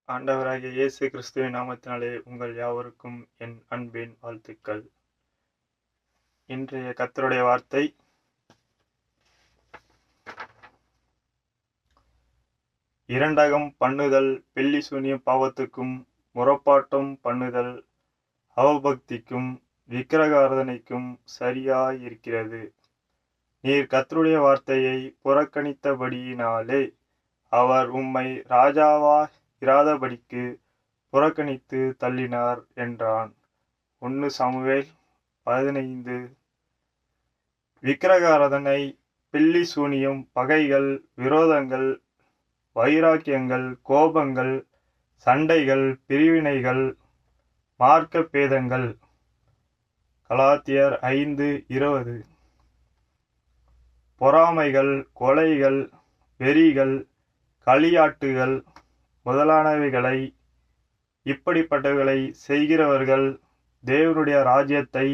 ஆண்டவராகிய இயேசு கிறிஸ்துவின் நாமத்தினாலே உங்கள் யாவருக்கும் என் அன்பின் வாழ்த்துக்கள். இன்றைய கர்த்தருடைய வார்த்தை இரண்டகம் பண்ணுதல் பில்லி சூனிய பாவத்துக்கும் முறப்பாட்டம் பண்ணுதல் அவபக்திக்கும் விக்கிரகாராதனைக்கும் சரியாயிருக்கிறது. நீர் கர்த்தருடைய வார்த்தையை புறக்கணித்தபடியினாலே அவர் உம்மை ராஜாவா இராதபடிக்கு புறக்கணித்து தள்ளினார் என்றான். 1 சாமுவேல் 15. விக்கிரகாராதனை, பில்லி சூனியம், பகைகள், விரோதங்கள், வைராக்கியங்கள், கோபங்கள், சண்டைகள், பிரிவினைகள், மார்க்க பேதங்கள். கலாத்தியர் 5:20. பொறாமைகள், கொலைகள், வெறிகள், களியாட்டுகள் முதலானவைகளை இப்படிப்பட்டவைகளை செய்கிறவர்கள் தேவனுடைய ராஜ்யத்தை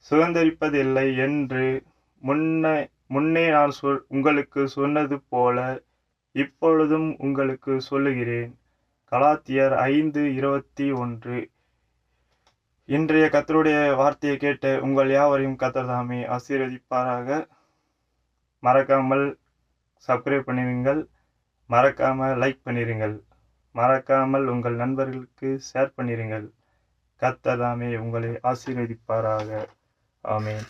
சுதந்தரிப்பதில்லை என்று முன்னே நான் உங்களுக்கு சொன்னது போல இப்பொழுதும் உங்களுக்கு சொல்லுகிறேன். கலாத்தியர் 5:21. இன்றைய கர்த்தருடைய வார்த்தையை கேட்ட உங்கள் யாவரையும் கர்த்தர் தாமே ஆசீர்வதிப்பாராக. மறக்காமல் சப்ஸ்கிரைப் பண்ணிருங்கள், மறக்காமல் லைக் பண்ணிருங்கள், மறக்காமல் உங்கள் நண்பர்களுக்கு ஷேர் பண்ணிருங்கள். கர்த்தர் தாமே உங்களை ஆசீர்வதிப்பாராக. ஆமென்.